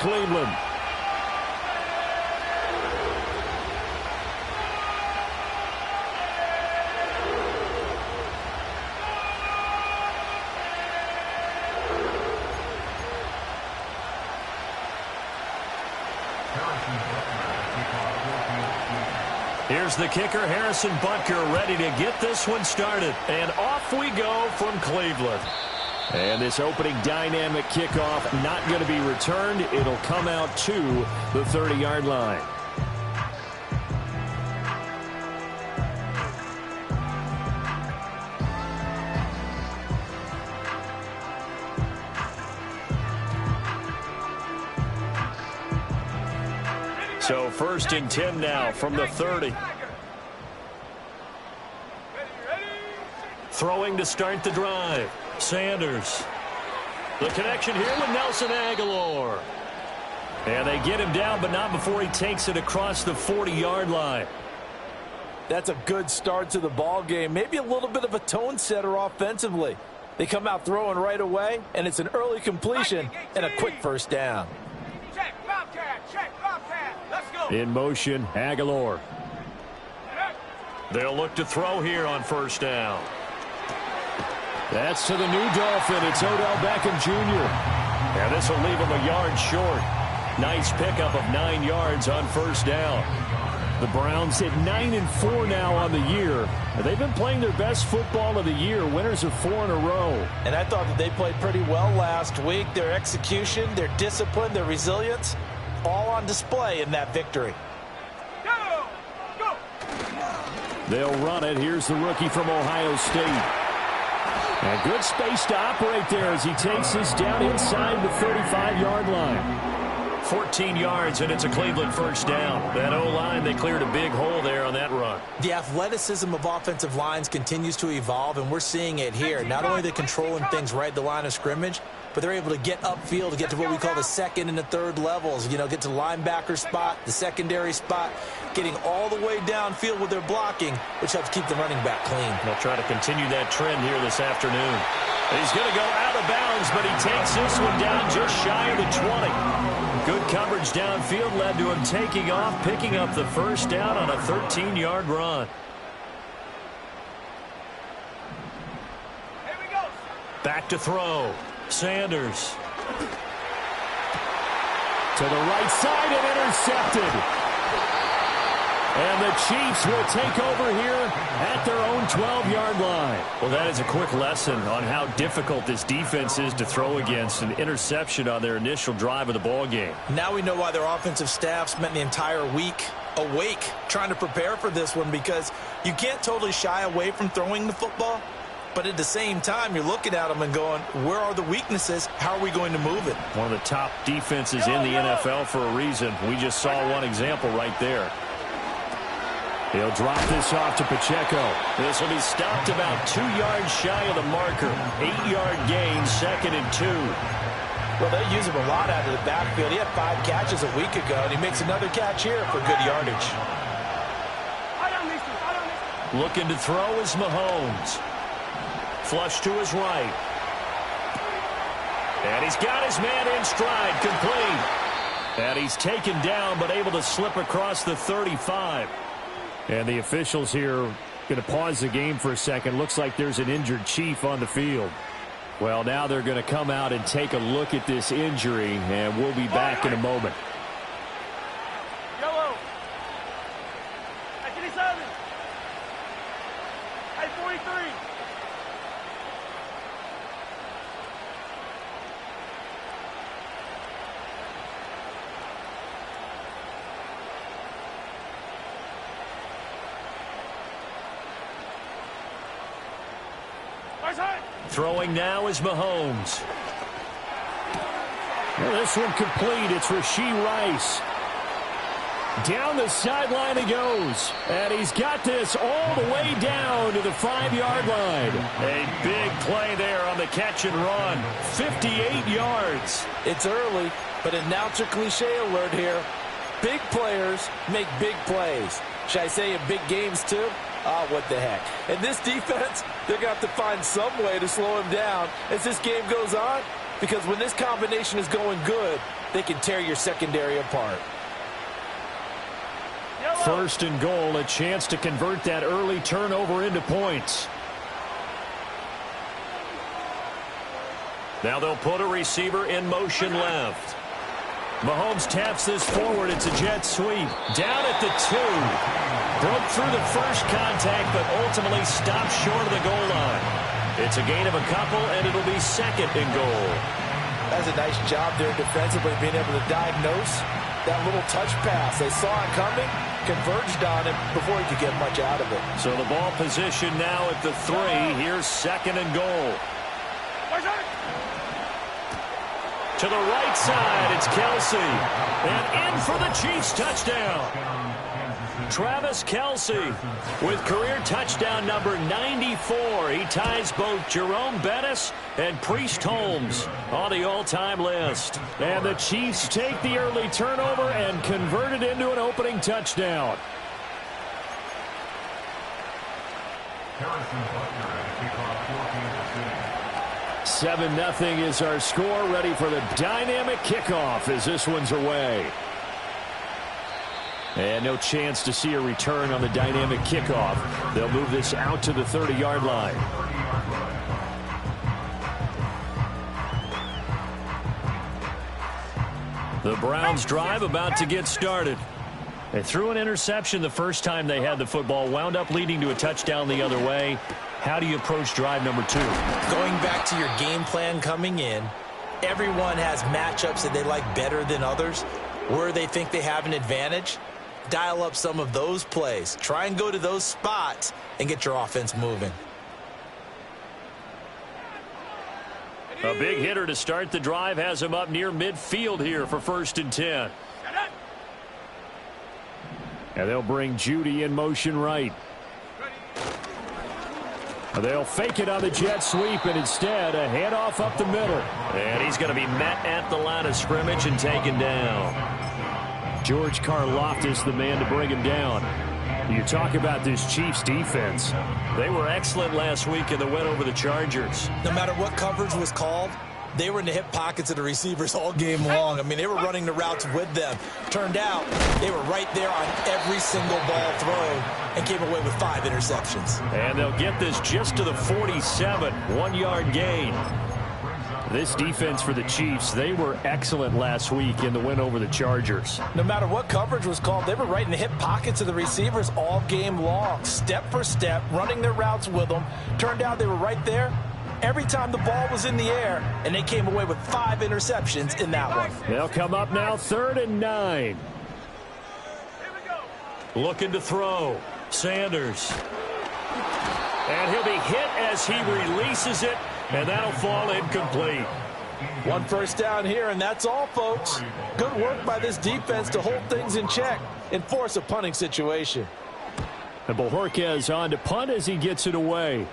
Cleveland. Here's the kicker, Harrison Butker, ready to get this one started. And off we go from Cleveland. And this opening dynamic kickoff not going to be returned. It'll come out to the 30-yard line. So 1st and 10 now from the 30. Throwing to start the drive. Sanders. The connection here with Nelson Aguilar. And they get him down, but not before he takes it across the 40-yard line. That's a good start to the ball game. Maybe a little bit of a tone setter offensively. They come out throwing right away, and it's an early completion and a quick first down. Check, Bobcat, let's go. In motion, Aguilar. They'll look to throw here on 1st down. That's to the new Dolphin. It's Odell Beckham Jr. And this will leave him a yard short. Nice pickup of 9 yards on 1st down. The Browns hit 9-4 now on the year. They've been playing their best football of the year. Winners of 4 in a row. And I thought that they played pretty well last week. Their execution, their discipline, their resilience, all on display in that victory. Go! Go! They'll run it. Here's the rookie from Ohio State. And good space to operate there as he takes this down inside the 35-yard line. 14 yards, and it's a Cleveland 1st down. That O-line, they cleared a big hole there on that run. The athleticism of offensive lines continues to evolve, and we're seeing it here. Not only are they controlling things right at the line of scrimmage, but they're able to get upfield to get to what we call the 2nd and the 3rd levels. You know, get to the linebacker spot, the secondary spot, getting all the way downfield with their blocking, which helps keep the running back clean. They'll try to continue that trend here this afternoon. He's going to go out of bounds, but he takes this one down just shy of the 20. Good coverage downfield led to him taking off, picking up the 1st down on a 13-yard run. Here we go. Back to throw. Sanders. To the right side and intercepted. And the Chiefs will take over here at their own 12-yard line. Well, that is a quick lesson on how difficult this defense is to throw against. An interception on their initial drive of the ball game. Now we know why their offensive staff spent the entire week awake trying to prepare for this one, because you can't totally shy away from throwing the football. But at the same time, you're looking at them and going, where are the weaknesses? How are we going to move it? One of the top defenses in the NFL for a reason. We just saw one example right there. He'll drop this off to Pacheco. This will be stopped about 2 yards shy of the marker. 8-yard gain, 2nd and 2. Well, they use him a lot out of the backfield. He had 5 catches a week ago, and he makes another catch here for good yardage. Looking to throw is Mahomes. Flush to his right. And he's got his man in stride, complete. And he's taken down, but able to slip across the 35. And the officials here going to pause the game for a second. Looks like there's an injured Chief on the field. Well, now they're going to come out and take a look at this injury, and we'll be back in a moment. Yellow. At 27. At 43. Throwing now is Mahomes. Well, this one complete. It's Rashee Rice. Down the sideline he goes. And he's got this all the way down to the 5-yard line. A big play there on the catch and run. 58 yards. It's early, but announcer cliche alert here. Big players make big plays. Should I say in big games too? Oh, what the heck. And this defense, they're going to have to find some way to slow him down as this game goes on. because when this combination is going good, they can tear your secondary apart. First and goal, a chance to convert that early turnover into points. Now they'll put a receiver in motion left. Mahomes taps this forward. It's a jet sweep. Down at the 2. Broke through the first contact, but ultimately stopped short of the goal line. It's a gain of a couple, and it'll be second and goal. That's a nice job there defensively, being able to diagnose that little touch pass. They saw it coming, converged on it before he could get much out of it. So the ball position now at the 3. Here's second and goal. To the right side, it's Kelsey. And in for the Chiefs touchdown. Travis Kelsey with career touchdown number 94. He ties both Jerome Bettis and Priest Holmes on the all-time list. And the Chiefs take the early turnover and convert it into an opening touchdown. 7-0 is our score. Ready for the dynamic kickoff as this one's away. And no chance to see a return on the dynamic kickoff. They'll move this out to the 30-yard line. The Browns drive about to get started. They threw an interception the first time they had the football, wound up leading to a touchdown the other way. How do you approach drive number 2? Going back to your game plan coming in, everyone has matchups that they like better than others. Where they think they have an advantage, dial up some of those plays. Try and go to those spots and get your offense moving. A big hitter to start the drive has him up near midfield here for 1st and 10. And they'll bring Judy in motion right. They'll fake it on the jet sweep, and instead a handoff up the middle. And he's going to be met at the line of scrimmage and taken down. George Karlaftis, the man to bring him down. You talk about this Chiefs defense. They were excellent last week in the win over the Chargers. No matter what coverage was called, they were in the hip pockets of the receivers all game long. I mean, they were running the routes with them. Turned out, they were right there on every single ball thrown and came away with 5 interceptions. And they'll get this just to the 47, 1-yard gain. This defense for the Chiefs, they were excellent last week in the win over the Chargers. No matter what coverage was called, they were right in the hip pockets of the receivers all game long. Step for step, running their routes with them. Turned out they were right there every time the ball was in the air, and they came away with 5 interceptions in that one. They'll come up now 3rd and 9. Looking to throw. Sanders. And he'll be hit as he releases it, and that'll fall incomplete. 1 first down here, and that's all, folks. Good work by this defense to hold things in check and force a punting situation. And Bojorquez on to punt as he gets it away.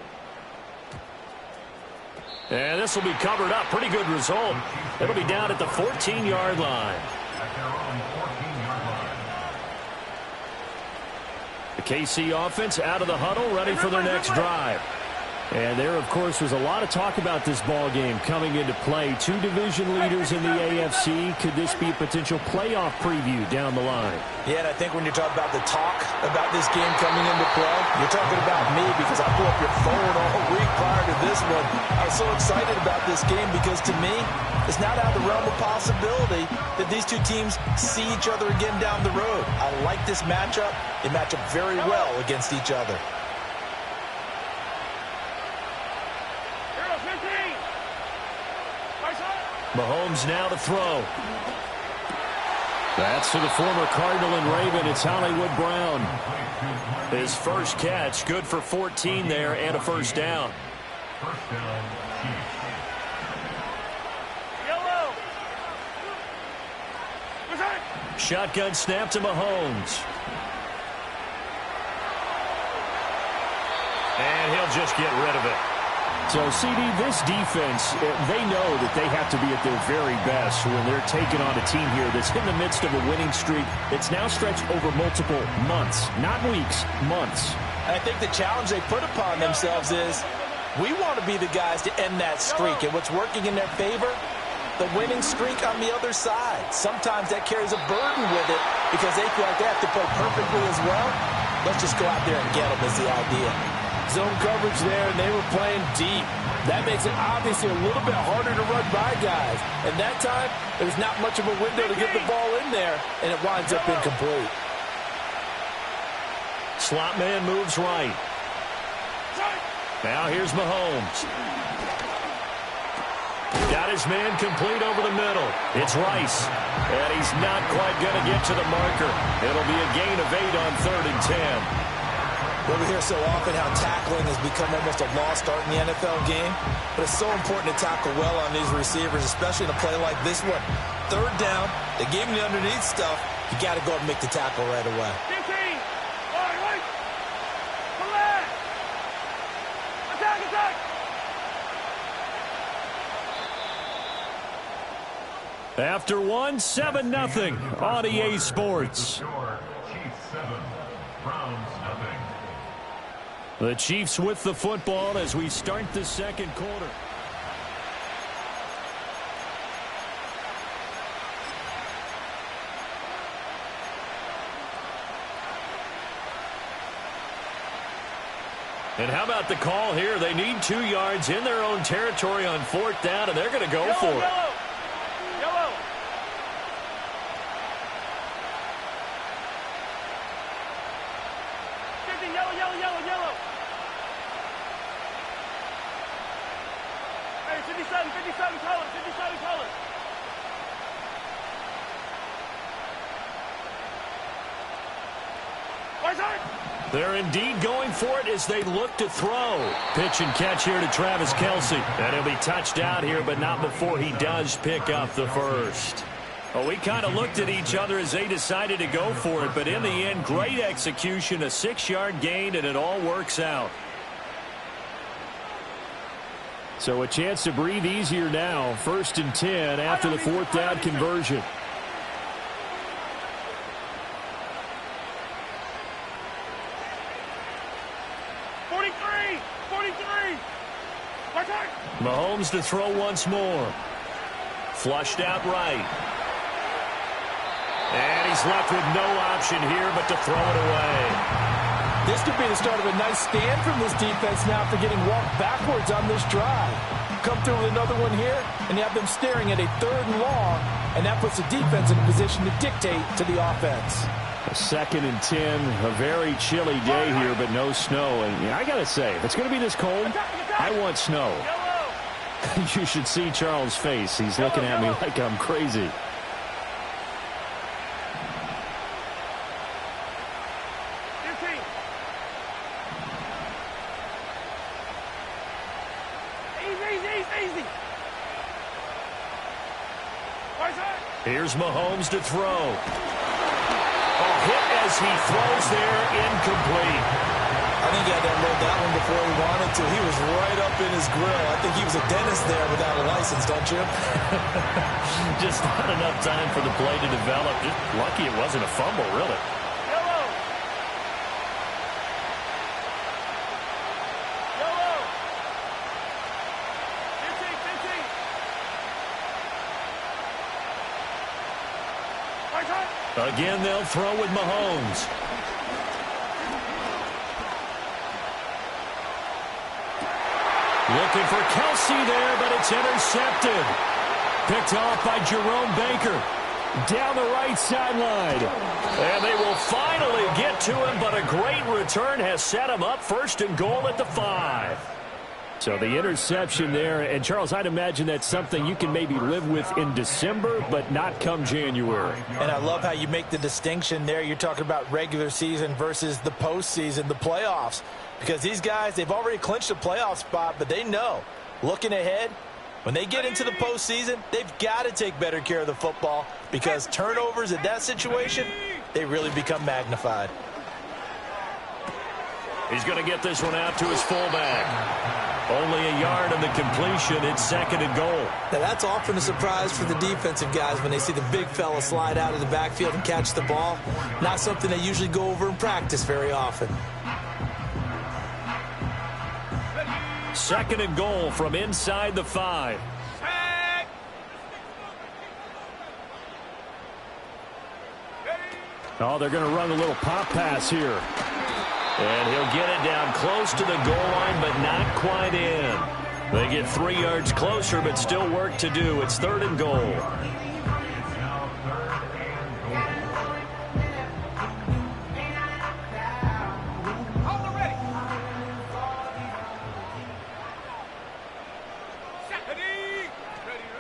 And this will be covered up. Pretty good result. It'll be down at the 14-yard line. The KC offense out of the huddle, ready for their next drive. And there, of course, was a lot of talk about this ball game coming into play. 2 division leaders in the AFC. Could this be a potential playoff preview down the line? Yeah, and I think when you talk about the talk about this game coming into play, you're talking about me because I pulled up your phone all week prior to this one. I was so excited about this game because, to me, it's not out of the realm of possibility that these 2 teams see each other again down the road. I like this matchup. They match up very well against each other. Mahomes now to throw. That's to the former Cardinal and Raven. It's Hollywood Brown. His first catch, good for 14 there and a first down. Shotgun snap to Mahomes. And he'll just get rid of it. So, CD, this defense, they know that they have to be at their very best when they're taking on a team here that's in the midst of a winning streak. It's now stretched over multiple months, not weeks, months. And I think the challenge they put upon themselves is we want to be the guys to end that streak. And what's working in their favor the winning streak on the other side. Sometimes that carries a burden with it because they feel like they have to play perfectly as well. Let's just go out there and get them is the idea. Zone coverage there, and they were playing deep. That makes it obviously a little bit harder to run by guys. And that time, there was not much of a window to get the ball in there, and it winds up incomplete. Slot man moves right. Now here's Mahomes. Got his man complete over the middle. It's Rice. And he's not quite going to get to the marker. It'll be a gain of 8 on 3rd and 10. Well, we hear so often how tackling has become almost a lost art in the NFL game. But it's so important to tackle well on these receivers, especially in a play like this one. 3rd down, they gave him the underneath stuff. You got to go and make the tackle right away. 15. All right. Collect. Attack, attack. After one, 7-0 on EA Sports. The Chiefs with the football as we start the second quarter. And how about the call here? They need 2 yards in their own territory on 4th down, and they're going to go for it. Yellow. 50, yellow. Hey, 57 colors, 57 colors. They're indeed going for it as they look to throw. Pitch and catch here to Travis Kelce. And he'll be touched out here, but not before he does pick up the first. Well, we kind of looked at each other as they decided to go for it, but in the end, great execution, a 6-yard gain, and it all works out. So a chance to breathe easier now. 1st and 10 after the 4th down conversion. Mahomes to throw once more. Flushed out right. And he's left with no option here but to throw it away. This could be the start of a nice stand from this defense now after getting walked backwards on this drive. Come through with another one here, and you have them staring at a 3rd and long, and that puts the defense in a position to dictate to the offense. A 2nd and 10, a very chilly day here, but no snow. And I got to say, if it's going to be this cold, I want snow. You should see Charles' face. He's looking at me like I'm crazy. Easy. Here's Mahomes to throw. Hit as he throws there, incomplete. I think he had to unload that one before he wanted to. He was right up in his grill. I think he was a dentist there without a license, don't you? Just not enough time for the play to develop. Just lucky it wasn't a fumble, really. Yellow. Yellow. 15. Again, they'll throw with Mahomes. Looking for Kelce there, but it's intercepted. Picked off by Jerome Baker. Down the right sideline. And they will finally get to him, but a great return has set him up 1st and goal at the 5. So the interception there, and Charles, I'd imagine that's something you can maybe live with in December, but not come January. And I love how you make the distinction there. You're talking about regular season versus the postseason, the playoffs. Because these guys, they've already clinched a playoff spot, but they know, looking ahead, when they get into the postseason, they've got to take better care of the football because turnovers in that situation, they really become magnified. He's going to get this one out to his fullback. Only a yard on the completion. It's 2nd and goal. Now, that's often a surprise for the defensive guys when they see the big fella slide out of the backfield and catch the ball. Not something they usually go over in practice very often. 2nd and goal from inside the 5. Oh, they're going to run a little pop pass here. And he'll get it down close to the goal line, but not quite in. They get 3 yards closer, but still work to do. It's 3rd and goal.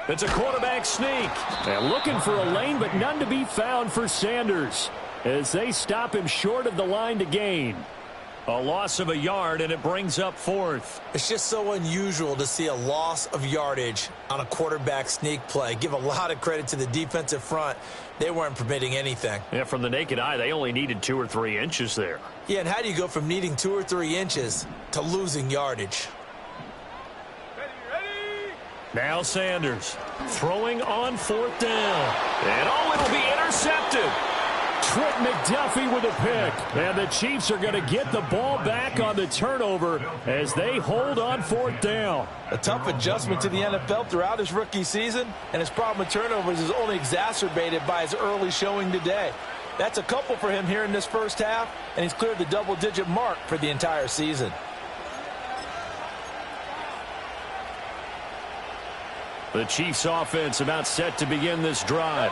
It's a quarterback sneak. And looking for a lane, but none to be found for Sanders as they stop him short of the line to gain. A loss of a yard, and it brings up 4th. It's just so unusual to see a loss of yardage on a quarterback sneak play. Give a lot of credit to the defensive front. They weren't permitting anything. Yeah, from the naked eye, they only needed 2 or 3 inches there. Yeah, and how do you go from needing 2 or 3 inches to losing yardage? Now Sanders throwing on 4th down. And oh, it'll be intercepted. Trent McDuffie with a pick. And the Chiefs are going to get the ball back on the turnover as they hold on 4th down. A tough adjustment to the NFL throughout his rookie season, and his problem with turnovers is only exacerbated by his early showing today. That's a couple for him here in this first half, and he's cleared the double-digit mark for the entire season. The Chiefs offense about set to begin this drive.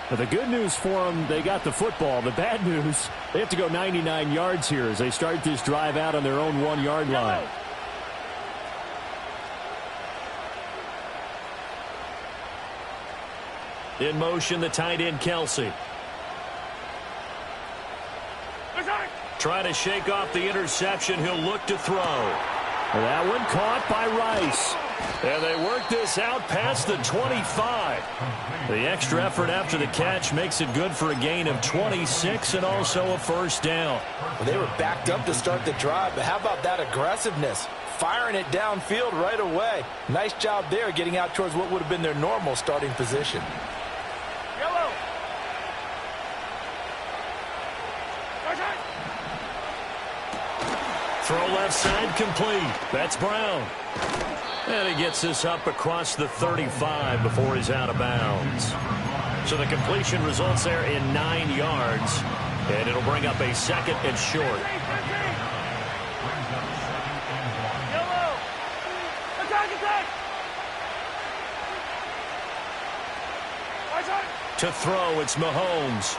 But the good news for them, they got the football. The bad news, they have to go 99 yards here as they start this drive out on their own 1-yard line. In motion, the tight end, Kelsey. Try to shake off the interception. He'll look to throw. That one caught by Rice. And they work this out past the 25. The extra effort after the catch makes it good for a gain of 26 and also a 1st down. Well, they were backed up to start the drive, but how about that aggressiveness? Firing it downfield right away. Nice job there getting out towards what would have been their normal starting position. Yellow. Throw left side complete. That's Brown. And he gets this up across the 35 before he's out of bounds. So the completion results there in 9 yards. And it'll bring up a 2nd and short. Yellow. Attack. To throw, it's Mahomes.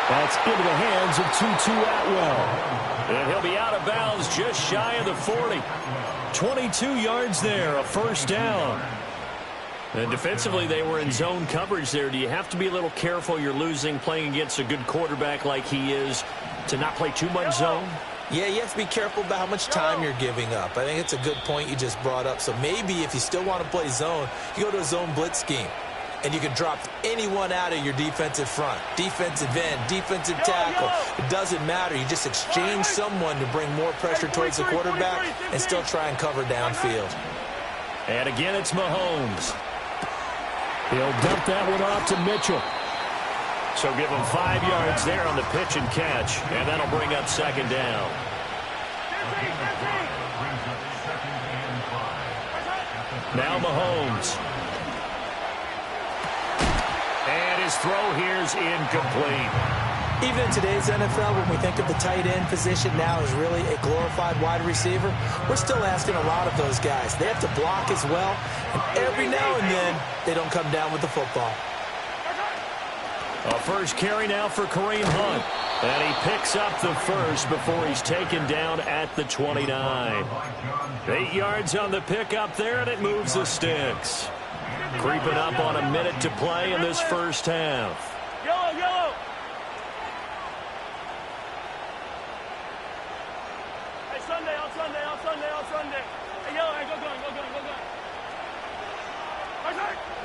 That's into the hands of Tutu Atwell. And he'll be out of bounds just shy of the 40. 22 yards there, a 1st down. And defensively, they were in zone coverage there. Do you have to be a little careful? You're losing, playing against a good quarterback like he is, to not play too much zone? Yeah, you have to be careful about how much time you're giving up. I think it's a good point you just brought up. So maybe if you still want to play zone, you go to a zone blitz scheme. And you can drop anyone out of your defensive front. Defensive end, defensive tackle. It doesn't matter. You just exchange someone to bring more pressure towards the quarterback and still try and cover downfield. And again, it's Mahomes. He'll dump that one off to Mitchell. So give him 5 yards there on the pitch and catch. And that'll bring up 2nd down. Now Mahomes. And his throw here is incomplete. Even in today's NFL, when we think of the tight end position now as really a glorified wide receiver, we're still asking a lot of those guys. They have to block as well, and every now and then, they don't come down with the football. A first carry now for Kareem Hunt. And he picks up the first before he's taken down at the 29. 8 yards on the pickup there, and it moves the sticks. Creeping up on a minute to play in this first half. Yellow. Hey, on Sunday. Hey, yellow, hey, go gun.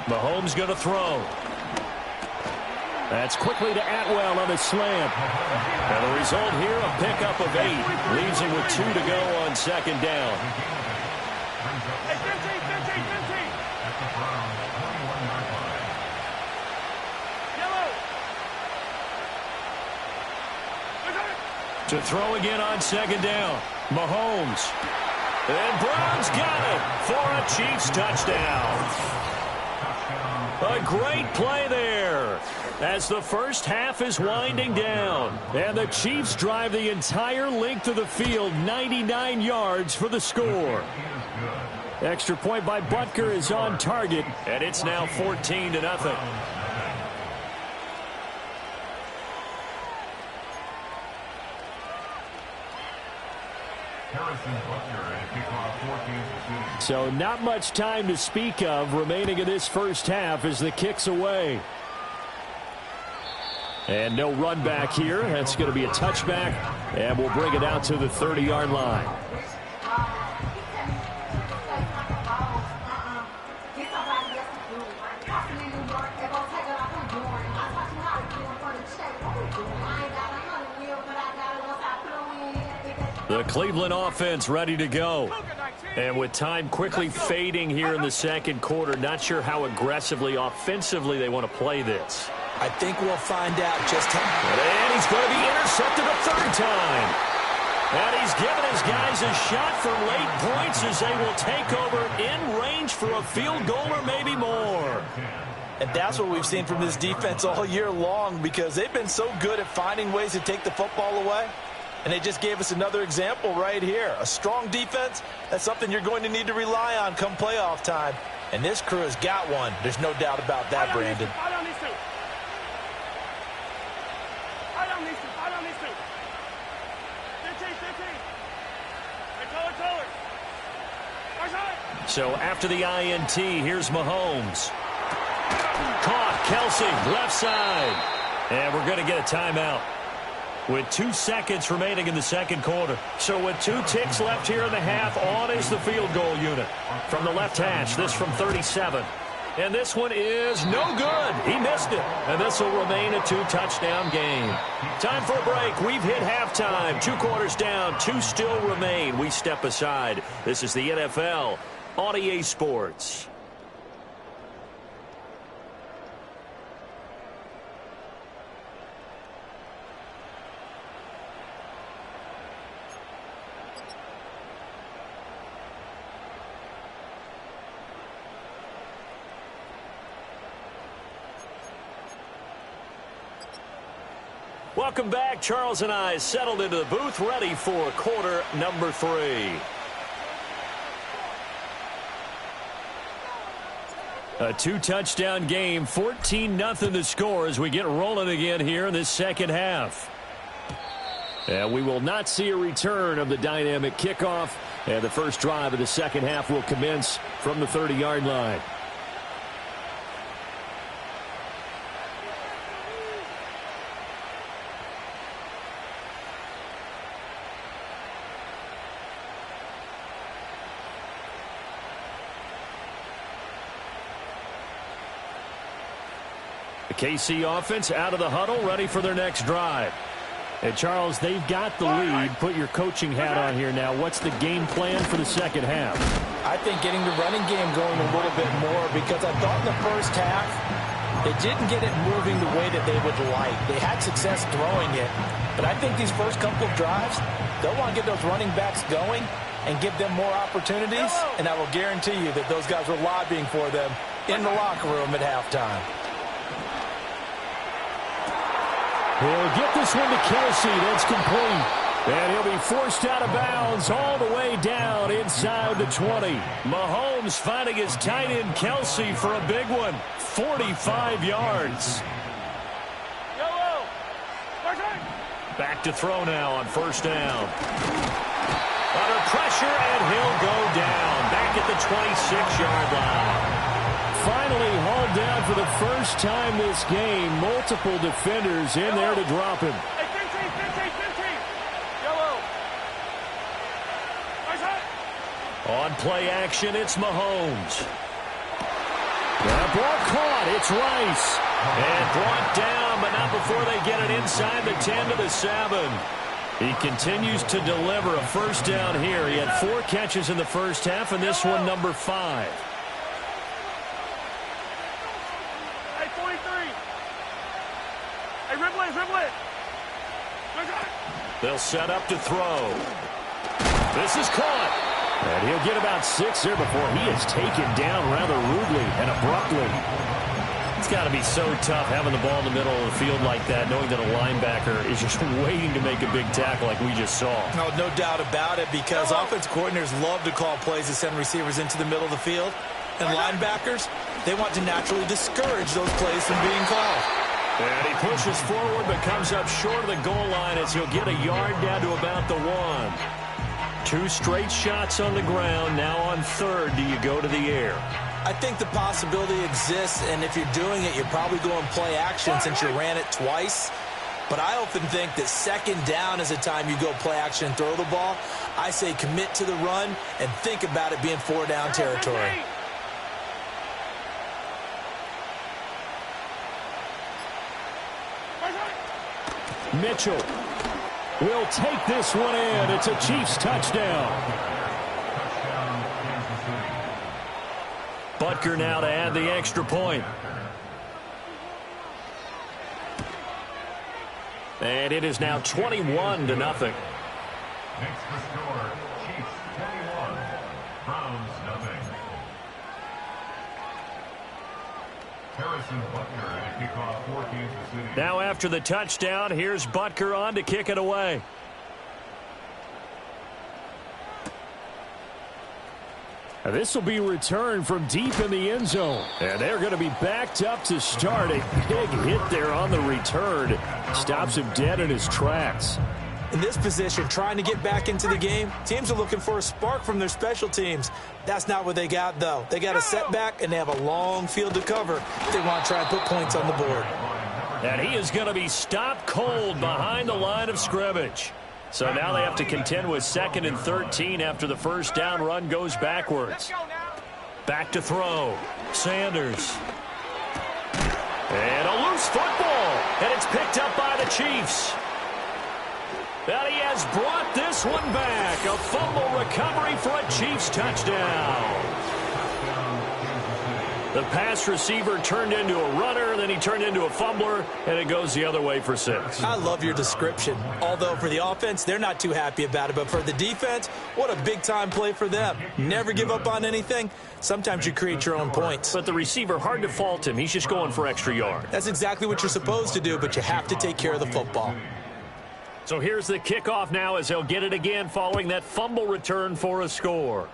Mahomes going to throw. That's quickly to Atwell on a slant. And the result here, a pickup of 8. Leaves him with 2 to go on 2nd down. Hey, 15. To throw again on 2nd down. Mahomes. And Brown's got it for a Chiefs touchdown. A great play there. as the first half is winding down. And the Chiefs drive the entire length of the field, 99 yards for the score. Extra point by Butker is on target, and it's now 14-0. So not much time to speak of remaining in this first half as the kick's away. And no run back here. That's going to be a touchback, and we'll bring it out to the 30-yard line. The Cleveland offense ready to go. And with time quickly fading here in the second quarter, not sure how aggressively, offensively they want to play this. I think we'll find out just how. And he's going to be intercepted a third time. And he's given his guys a shot for late points as they will take over in range for a field goal or maybe more. And that's what we've seen from this defense all year long, because they've been so good at finding ways to take the football away. And they just gave us another example right here. A strong defense, that's something you're going to need to rely on come playoff time. And this crew has got one. There's no doubt about that, Brandon. So after the INT, here's Mahomes. Caught, Kelsey, left side. And we're going to get a timeout with 2 seconds remaining in the second quarter. So with 2 ticks left here in the half, on is the field goal unit. From the left hash, this from 37. And this one is no good. He missed it. And this will remain a 2-touchdown game. Time for a break. We've hit halftime. 2 quarters down. 2 still remain. We step aside. This is the NFL on EA Sports. Welcome back. Charles and I settled into the booth, ready for quarter number 3. A 2-touchdown game, 14-0 the score as we get rolling again here in this second half. And we will not see a return of the dynamic kickoff, and the first drive of the second half will commence from the 30-yard line. The KC offense out of the huddle, ready for their next drive. And Charles, they've got the lead. Put your coaching hat on here now. What's the game plan for the second half? I think getting the running game going a little bit more, because I thought in the first half they didn't get it moving the way that they would like. They had success throwing it, but I think these first couple of drives, they'll want to get those running backs going and give them more opportunities, and I will guarantee you that those guys were lobbying for them in the locker room at halftime. He'll get this one to Kelsey. That's complete. And he'll be forced out of bounds all the way down inside the 20. Mahomes finding his tight end Kelsey for a big one. 45 yards. Back to throw now on first down. Under pressure, and he'll go down. Back at the 26-yard line. Finally hauled down for the first time this game. Multiple defenders in there to drop him. Hey, 15. Yellow. Nice hit. On play action, it's Mahomes. That ball caught. It's Rice. And brought down, but not before they get it inside the 10 to the 7. He continues to deliver a first down here. He had 4 catches in the first half, and this one number 5. They'll set up to throw. This is caught. And he'll get about 6 there before he is taken down rather rudely and abruptly. got to be so tough having the ball in the middle of the field like that, knowing that a linebacker is just waiting to make a big tackle like we just saw. No doubt about it, because offense coordinators love to call plays to send receivers into the middle of the field. And linebackers, they want to naturally discourage those plays from being called. And he pushes forward but comes up short of the goal line as he'll get a yard down to about the 1. 2 straight shots on the ground. Now on third, do you go to the air? I think the possibility exists, and if you're doing it, you're probably going play action since you ran it twice. But I often think that second down is a time you go play action and throw the ball. I say commit to the run and think about it being 4-down territory. Mitchell will take this one in. It's a Chiefs touchdown. Butker now to add the extra point. And it is now 21-0. Next to score, Chiefs 21, Browns nothing. Harrison Butker and a kickoff for Kansas City. Now after the touchdown, here's Butker on to kick it away. This will be returned from deep in the end zone. And they're going to be backed up to start. A big hit there on the return. Stops him dead in his tracks. In this position, trying to get back into the game, teams are looking for a spark from their special teams. That's not what they got, though. They got a setback, and they have a long field to cover if they want to try and put points on the board. And he is going to be stopped cold behind the line of scrimmage. So now they have to contend with 2nd and 13 after the first down run goes backwards. Back to throw. Sanders. And a loose football. And it's picked up by the Chiefs. And he has brought this one back. A fumble recovery for a Chiefs touchdown. The pass receiver turned into a runner, then he turned into a fumbler, and it goes the other way for 6. I love your description. Although for the offense, they're not too happy about it. But for the defense, what a big-time play for them. Never give up on anything. Sometimes you create your own points. But the receiver, hard to fault him. He's just going for extra yard. That's exactly what you're supposed to do, but you have to take care of the football. So here's the kickoff now as they'll get it again following that fumble return for a score.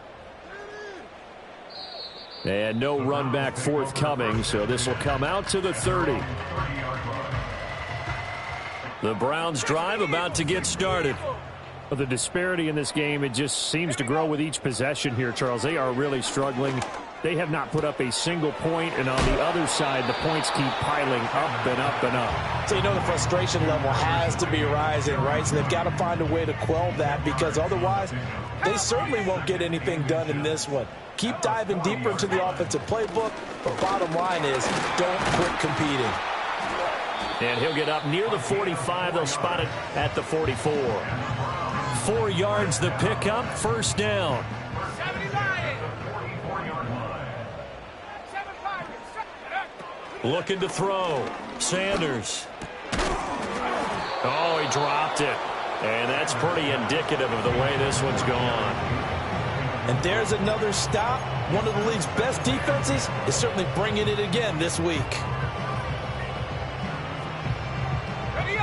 And no run back forthcoming, so this will come out to the 30. The Browns drive about to get started. The disparity in this game, it just seems to grow with each possession here, Charles. They are really struggling. They have not put up a single point, and on the other side, the points keep piling up and up and up. So you know the frustration level has to be rising, right? So they've got to find a way to quell that, because otherwise they certainly won't get anything done in this one. Keep diving deeper into the offensive playbook, but bottom line is don't quit competing. And he'll get up near the 45. They'll spot it at the 44. 4 yards the pickup, first down. Looking to throw. Sanders. Oh, he dropped it. And that's pretty indicative of the way this one's gone. And there's another stop. One of the league's best defenses is certainly bringing it again this week.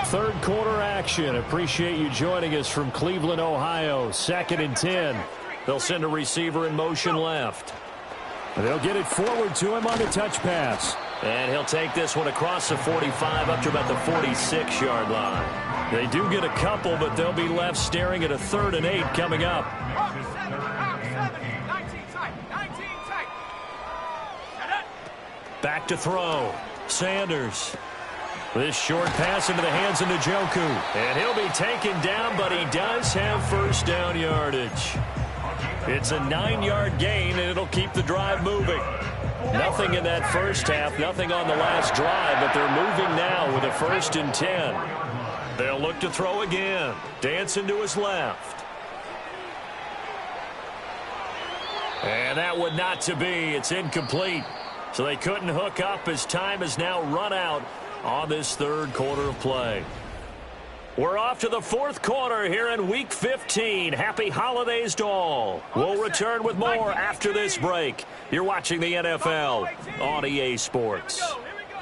Third quarter action. Appreciate you joining us from Cleveland, Ohio. 2nd and 10. They'll send a receiver in motion left. They'll get it forward to him on the touch pass. And he'll take this one across the 45 up to about the 46-yard line. They do get a couple, but they'll be left staring at a 3rd and 8 coming up. Back to throw. Sanders. This short pass into the hands of Njoku. And he'll be taken down, but he does have first down yardage. It's a 9-yard gain, and it'll keep the drive moving. Nothing in that first half, nothing on the last drive, but they're moving now with a 1st and 10. They'll look to throw again. Dancing to his left. And that one not to be. It's incomplete. So they couldn't hook up as time has now run out on this third quarter of play. We're off to the fourth quarter here in Week 15. Happy holidays to all. We'll return with more after this break. You're watching the NFL on EA Sports. Here we go.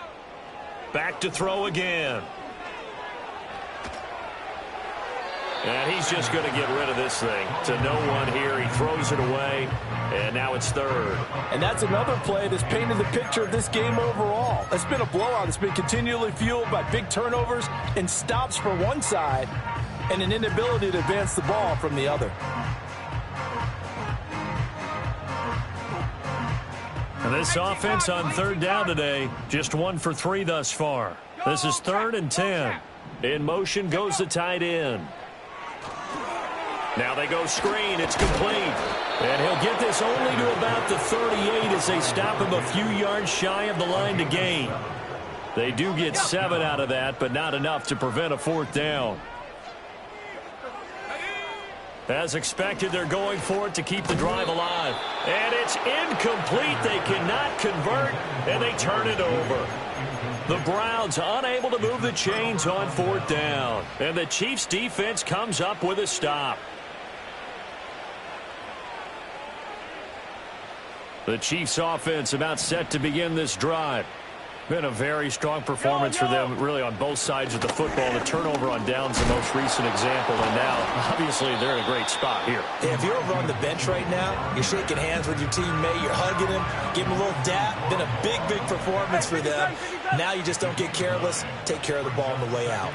Back to throw again. And he's just going to get rid of this thing to no one here. He throws it away, and now it's third. And that's another play that's painted the picture of this game overall. It's been a blowout. It's been continually fueled by big turnovers and stops for one side and an inability to advance the ball from the other. And this offense on third down today, just 1 for 3 thus far. This is 3rd and 10. In motion goes the tight end. Now they go screen. It's complete. And he'll get this only to about the 38 as they stop him a few yards shy of the line to gain. They do get 7 out of that, but not enough to prevent a 4th down. As expected, they're going for it to keep the drive alive. And it's incomplete. They cannot convert, and they turn it over. The Browns unable to move the chains on 4th down. And the Chiefs' defense comes up with a stop. The Chiefs' offense about set to begin this drive. Been a very strong performance for them, really, on both sides of the football. The turnover on downs, the most recent example, and now, obviously, they're in a great spot here. Yeah, if you're over on the bench right now, you're shaking hands with your teammate, you're hugging him, giving him a little dap. Been a big, big performance for them. Now you just don't get careless. Take care of the ball on the way out.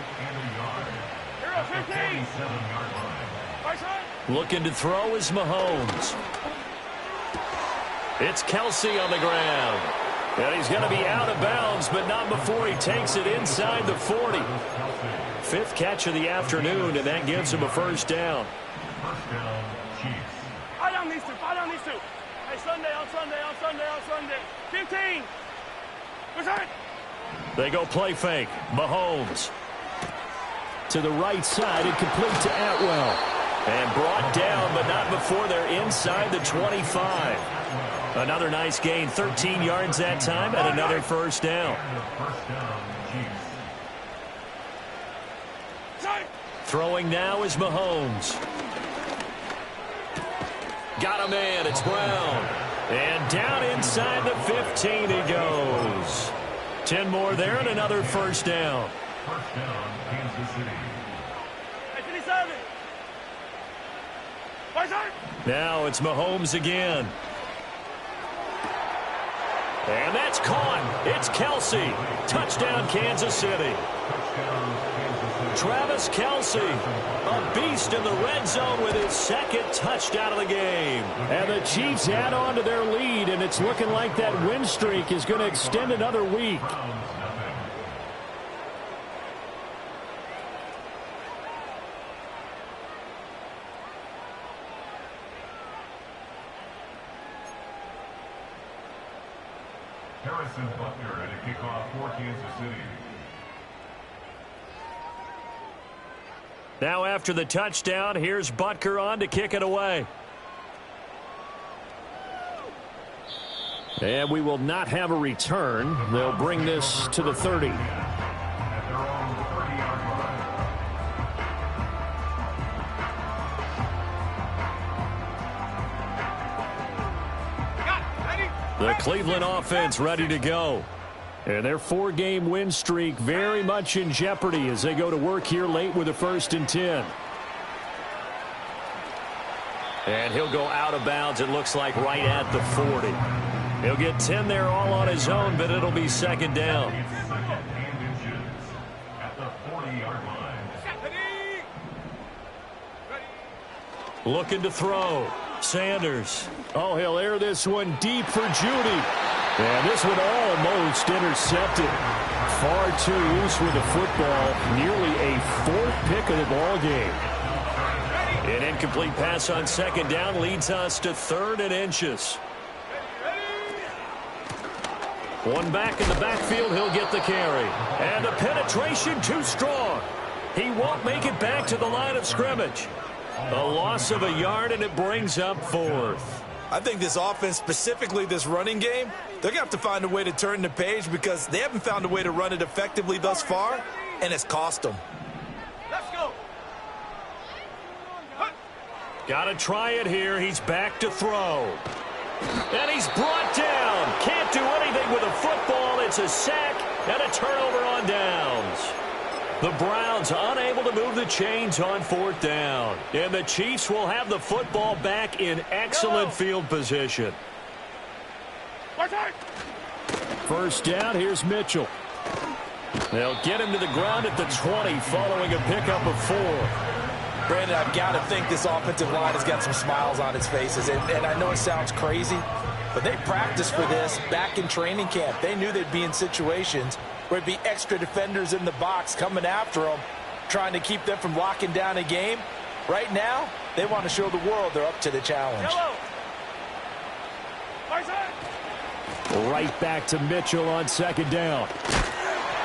Looking to throw is Mahomes. It's Kelsey on the ground. And he's going to be out of bounds, but not before he takes it inside the 40. 5th catch of the afternoon, and that gives him a 1st down. Fight on these two. Fight on these two. Hey, Sunday, on Sunday, on Sunday, on Sunday. 15. Return. They go play fake. Mahomes. To the right side, incomplete to Atwell. And brought down, but not before they're inside the 25. Another nice gain, 13 yards that time, and another 1st down. Throwing now is Mahomes. Got a man, it's Brown. And down inside the 15 he goes. 10 more there and another 1st down. 1st down, Kansas City. Hey, 57. Now it's Mahomes again. And that's caught. It's Kelsey. Touchdown, Kansas City. Travis Kelsey, a beast in the red zone with his 2nd touchdown of the game. And the Chiefs add on to their lead, and it's looking like that win streak is going to extend another week. Harrison Butker at a kickoff for Kansas City. Now after the touchdown, here's Butker on to kick it away. And we will not have a return. They'll bring this to the 30. At their own 30-yard line. The Cleveland offense ready to go. And their 4-game win streak very much in jeopardy as they go to work here late with a 1st and 10. And he'll go out of bounds, it looks like, right at the 40. He'll get 10 there all on his own, but it'll be 2nd down. It's 2nd and inches at the 40-yard line. Looking to throw. Sanders. Oh, he'll air this one deep for Judy. And this one almost intercepted. Far too loose with the football. Nearly a 4th pick of the ball game. An incomplete pass on 2nd down leads us to 3rd and inches. One back in the backfield, he'll get the carry. And the penetration too strong. He won't make it back to the line of scrimmage. A loss of a yard, and it brings up 4th. I think this offense, specifically this running game, they're going to have to find a way to turn the page because they haven't found a way to run it effectively thus far, and it's cost them. Let's go. Got to try it here. He's back to throw. And he's brought down. Can't do anything with a football. It's a sack, And a turnover on downs. The Browns unable to move the chains on fourth down. And the Chiefs will have the football back in excellent field position. First down, here's Mitchell. They'll get him to the ground at the 20 following a pickup of 4. Brandon, I've got to think this offensive line has got some smiles on its faces. And I know it sounds crazy, but they practiced for this back in training camp. They knew they'd be in situations where it'd be extra defenders in the box coming after them, trying to keep them from locking down a game. Right now, they want to show the world they're up to the challenge. Right back to Mitchell on second down.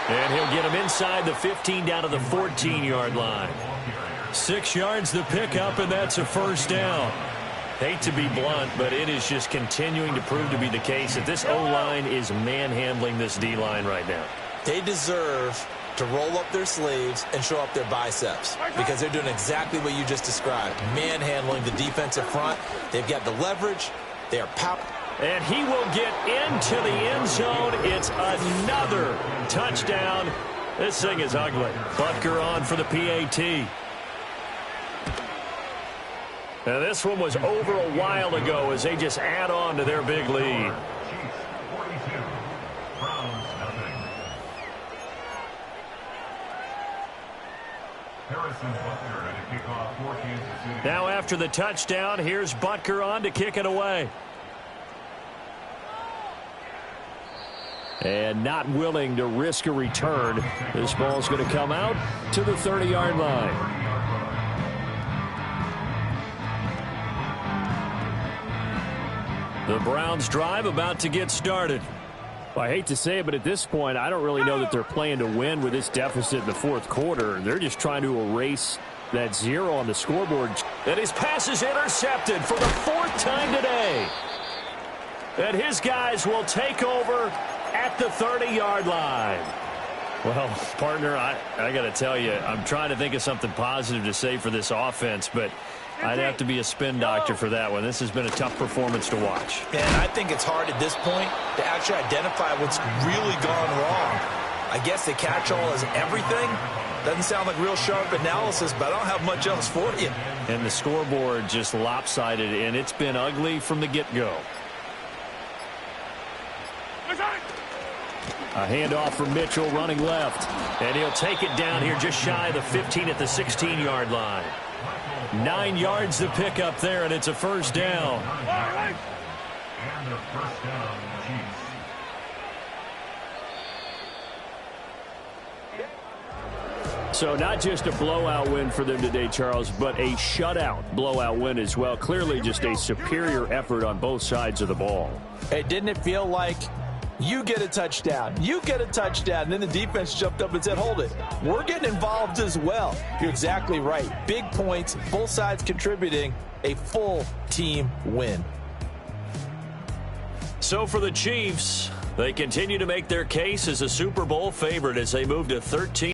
And he'll get him inside the 15 down to the 14-yard line. 6 yards the pickup, and that's a first down. Hate to be blunt, but it is just continuing to prove to be the case that this O-line is manhandling this D-line right now. They deserve to roll up their sleeves and show up their biceps because they're doing exactly what you just described, manhandling the defensive front. They've got the leverage. They are powerful. And he will get into the end zone. It's another touchdown. This thing is ugly. Butker on for the PAT. Now this one was over a while ago as they just add on to their big lead. Now after the touchdown, here's Butker on to kick it away. And not willing to risk a return. This ball's going to come out to the 30-yard line. The Browns drive about to get started. Well, I hate to say it, but at this point, I don't really know that they're playing to win with this deficit in the fourth quarter. They're just trying to erase that 0 on the scoreboard. And his pass is intercepted for the 4th time today. And his guys will take over at the 30-yard line. Well, partner, I got to tell you, I'm trying to think of something positive to say for this offense, but I'd have to be a spin doctor for that one. This has been a tough performance to watch. And I think it's hard at this point to actually identify what's really gone wrong. I guess the catch-all is everything. Doesn't sound like real sharp analysis, but I don't have much else for you. And the scoreboard just lopsided, and it's been ugly from the get-go. A handoff from Mitchell running left. And he'll take it down here just shy of the 15 at the 16-yard line. 9 yards to pick up there, and it's a first down. And a first down, Chiefs. So not just a blowout win for them today, Charles, but a shutout blowout win as well. Clearly just a superior effort on both sides of the ball. Hey, didn't it feel like you get a touchdown, you get a touchdown, and then the defense jumped up and said, hold it, we're getting involved as well. You're exactly right. Big points, both sides contributing, a full team win. So for the Chiefs, they continue to make their case as a Super Bowl favorite as they move to 13.